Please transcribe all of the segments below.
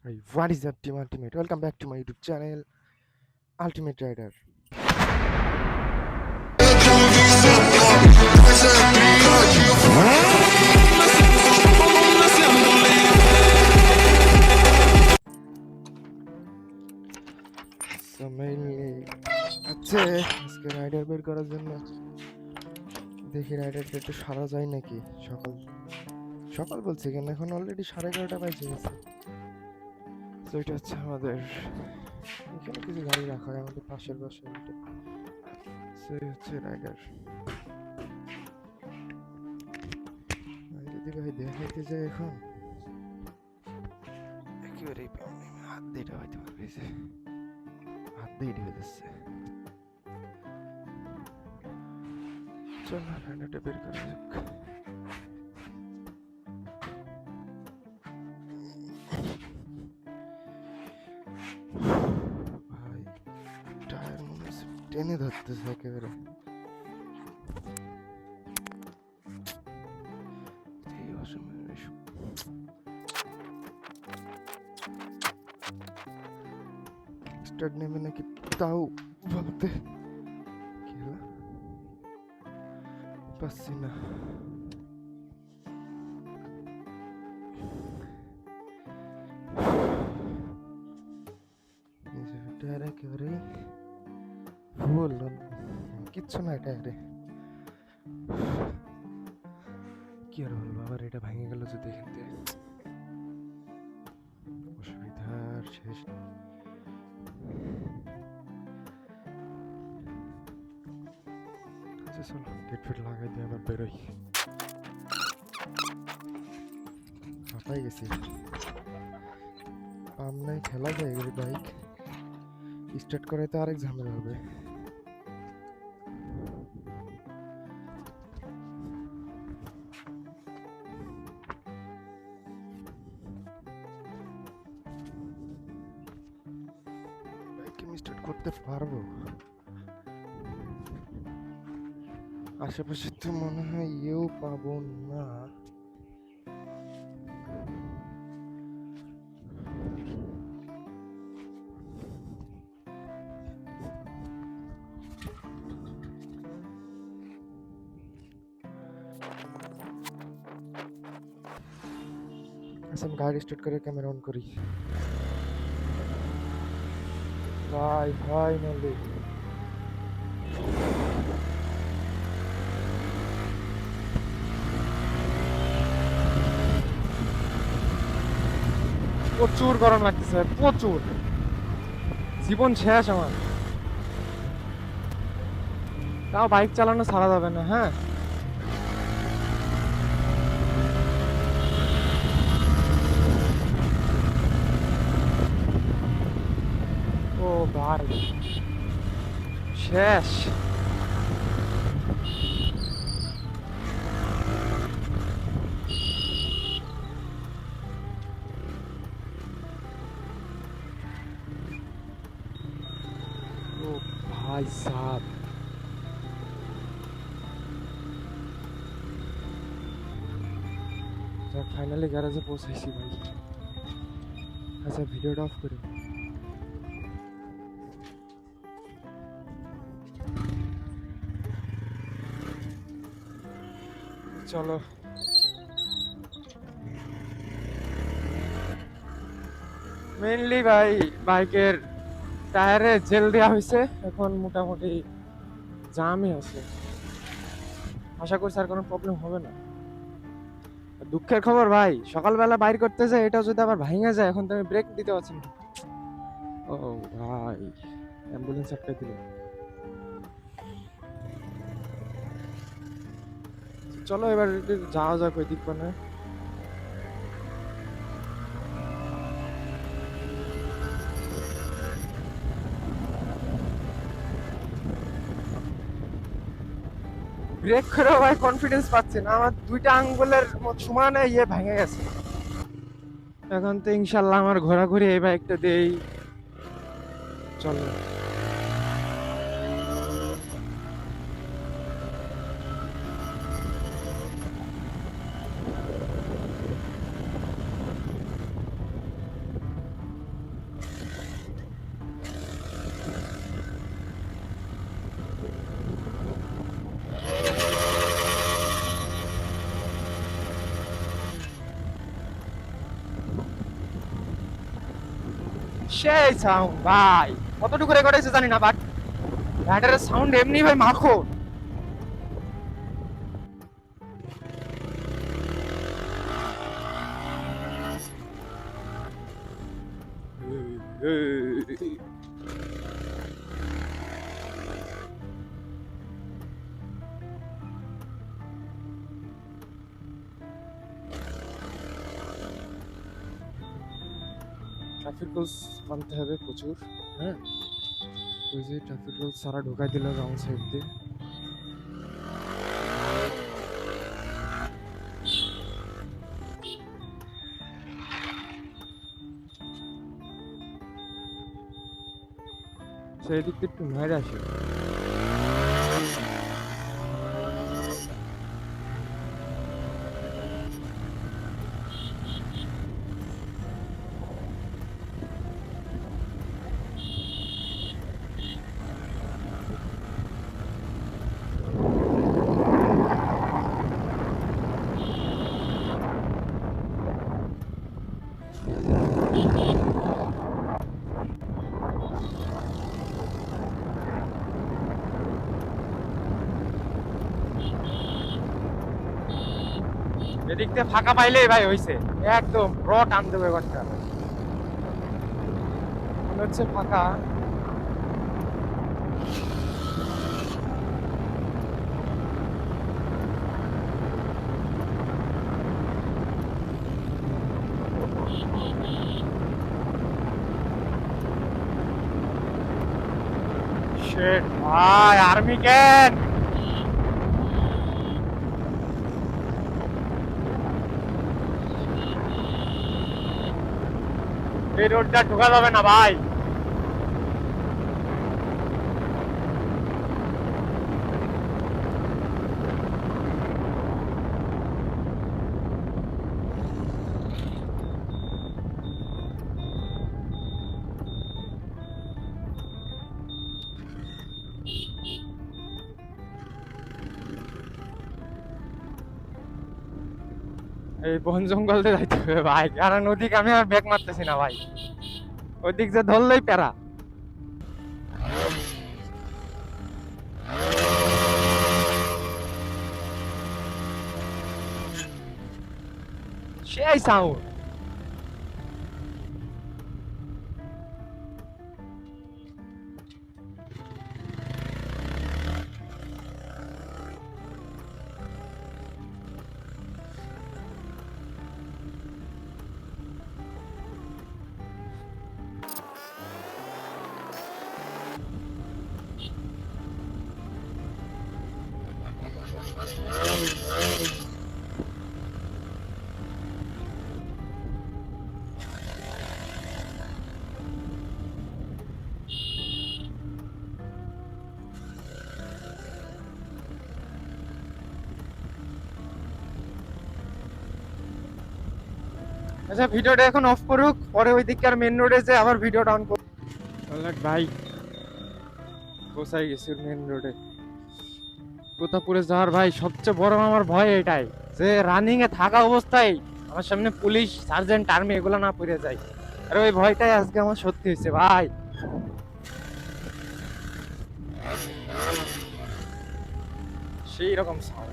Hey, what is up, Team Ultimate? Welcome back to my YouTube channel, Ultimate Rider. So mainly আজকে rider বের করার জন্য দেখি রাইডারটা একটু সারা যায় নাকি। সকাল বলছি কেন, এখন অলরেডি 11:30 বাজে গেছে। তো এটা হচ্ছে আমাদের এখানে কিছু গাড়ি রাখা হয় আমাদের পাশের বাসায়। এটা হচ্ছে রাইডার। যদি ভাই দেখাইতে যাই এখন একেবারেই হাত দিয়ে হইতে পারবে, যে হাত দিয়ে ঢেকে যাচ্ছে। চল রাইডারটা বের করা যাক। ভাই টায়ার মনে হচ্ছে টেনে ধরতেছে একেবারে। এই অসময়ে স্টার্ট নেবে নাকি তাও বলতে কি হলো পাচ্ছি না। টায়ার একেবারে ফুল, কিচ্ছু না টায়ারে। কি আর বলবো, আবার এটা ভেঙে গেল যদি এখান থেকে, অসুবিধার শেষ। আচ্ছা চলো গেট ফেট লাগাই দিয়ে আবার বেরোই। হাঁপাই গেছি, পাম নাই, ঠেলা যায় এগুলি বাইক স্টার্ট করে তো আরেক ঝামেলা হবে। স্টার্ট করতে পারবো? আশেপাশে তো মনে হয় পাবো না। আচ্ছা আমি গাড়ি স্টার্ট করে ক্যামেরা অন করি। ভাই ফাইনালি প্রচুর গরম লাগতেছে, প্রচুর, জীবন শেষ আমার। তাও বাইক চালানো ছাড়া যাবে না। হ্যাঁ ও ভাই শেষ। ও ভাই সাব, যাক ফাইনালি গ্যারেজে পৌঁছাইছি ভাই। আচ্ছা ভিডিওটা অফ করি। চলো মেইনলি ভাই বাইকের টায়ারে জেল দেওয়া হয়েছে, এখন মোটামুটি জামই আছে। আশা করছি আর কোনো প্রবলেম হবে না। দুঃখের খবর ভাই, সকালবেলা বাইর করতে যায় এটা যদি আবার ভাঙা যায়, এখন তো আমি ব্রেক দিতে পারছি না। ও ভাই অ্যাম্বুলেন্স আটকে দিল। চলো এবার যাওয়া যাক ওই দিক মানে। ব্রেক করেও ভাই কনফিডেন্স পাচ্ছি না, আমার দুইটা আঙ্গুলের সমানে ভেঙে গেছে। এখন তো ইনশাল্লাহ আমার ঘোরাঘুরি এই বাইকটা দিয়েই চলো। সেই সাউন্ড ভাই, কতটুকু রেকর্ড হয়েছে জানি না, বাট রাইডারের সাউন্ড এমনি ভাই মাখো। ট্রাফিক রুলস মানতে হবে প্রচুর। হ্যাঁ, ওই যে ট্রাফিক রুলস সারা ঢোকাই দিল রং সাইড দিয়ে। সেই দিক দিয়ে একটু মেরে আসে। এদিক দিয়ে ফাঁকা পাইলেই ভাই হইছে, একদম র টান দেবে ব্যাপারটা। মনে হচ্ছে ফাঁকা। শিট ভাই, আর্মি ক্যান। এই রোডটা ঢোকা যাবে না ভাই। এই বন জঙ্গল দিয়ে যাইতে হবে ভাই, কারণ ওদিকে আমি আর ব্যাক মারতেছি না ভাই, ওদিক যে ধরলেই প্যারা। সেই সাউন্ড। আচ্ছা, ভিডিওটা এখন অফ করুক, পরে ওই দিককার মেন রোডে যে আবার ভিডিওটা অন করুক। ভাই পৌঁছাই গেছি মেন রোডে। কোথাপুরে যাওয়ার ভাই সবচেয়ে বড় আমার ভয় এটাই, যে রানিং এ থাকা অবস্থায় আমার সামনে পুলিশ, সার্জেন্ট, আর্মি এগুলো না পড়ে যায়। আর ওই ভয়টাই আজকে আমার সত্যি হয়েছে ভাই। সেই রকম সাউন্ড।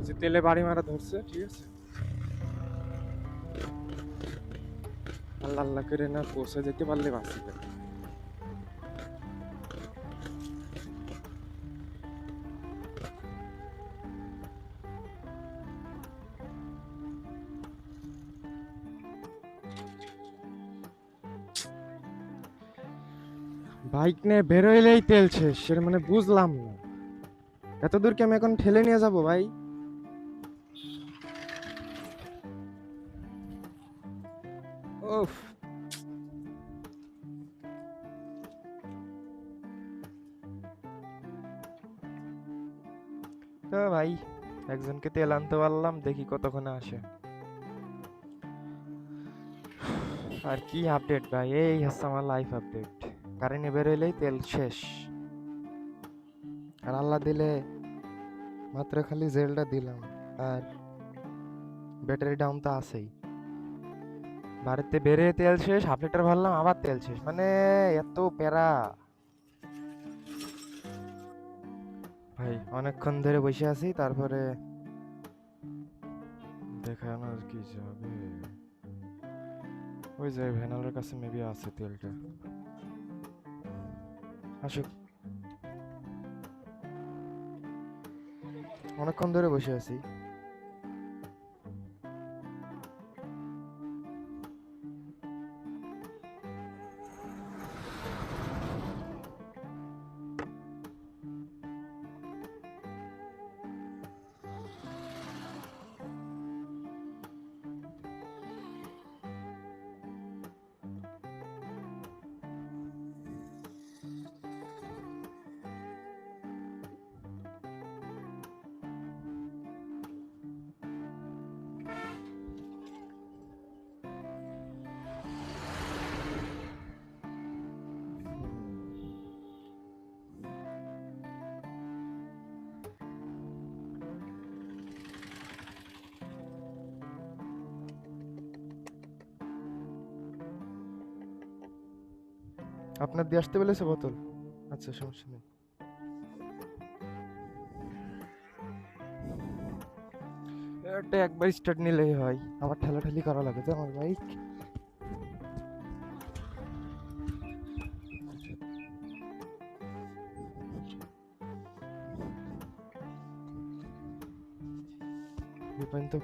যে তেলে বাড়ি মারা ধরছে, ঠিক আছে, আল্লাহ আল্লাহ করে না পৌঁছে যেতে পারলে বাঁচি। বাইক নিয়ে বেরোইলেই তেল শেষ, সেটা মানে বুঝলাম না এত দূর কি আমি এখন ঠেলে নিয়ে যাব ভাই? উফ, তো ভাই একজনকে তেল আনতে পারলাম, দেখি কতক্ষণে আসে। আর কি আপডেট ভাই, এই হচ্ছে আমার লাইফ আপডেট। কারেন্ট বের হইলেই তেল শেষ। আর আল্লাহ দিলে মাত্র খালি জেলটা দিলাম, আর ব্যাটারি ডাউন তো আছেই। বাড়িতে বেরে তেল শেষ, হাফ লিটার ভরলাম আবার তেল শেষ, মানে এত প্যারা ভাই। অনেকক্ষণ ধরে বসে আছি, তারপরে দেখানো আর কি যাবে। ওই যে ভ্যানালের কাছে মেবি আছে তেলটা, আসুক। অনেকক্ষণ ধরে বসে আছি। আপনার দিয়ে আসতে বলেছে বোতল? আচ্ছা, সমস্যা নেই। এটা একবার স্টার্ট নিলেই হয়, আবার ঠেলাঠেলি করা লাগে তো আমার বাইক। বিপাইন তো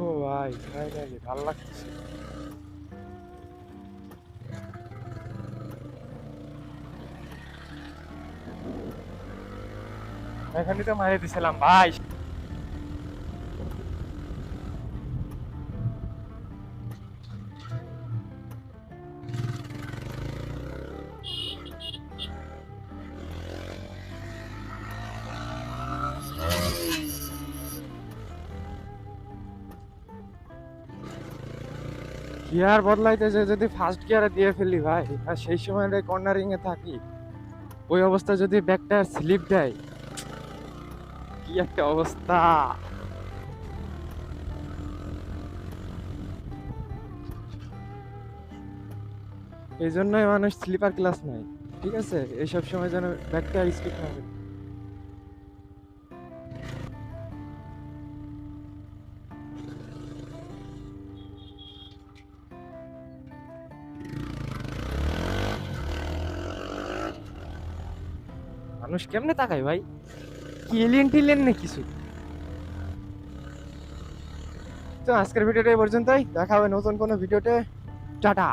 ও ভাই, ফাইনালি ভালো লাগতেছে। এখানে তো মারিয়ে দিছিলাম ভাই। গিয়ার বদলাইতে যে যদি ফার্স্ট গিয়ারে দিয়ে ফেলি ভাই, আর সেই সময় কর্নারিং এ থাকি, ওই অবস্থা যদি ব্যাগটা স্লিপ দেয়, কি একটা অবস্থা। এই জন্যই মানুষ স্লিপার ক্লাস নাই, ঠিক আছে? এইসব সময় যেন ব্যাগটা স্কিপ না করে। মানুষ কেমনে তাকায় ভাই, কি এলিয়েন টিলিয়েন নেই কিছু। তো আজকের ভিডিওটা এই পর্যন্তই, দেখা হবে নতুন কোনো ভিডিওতে। টাটা।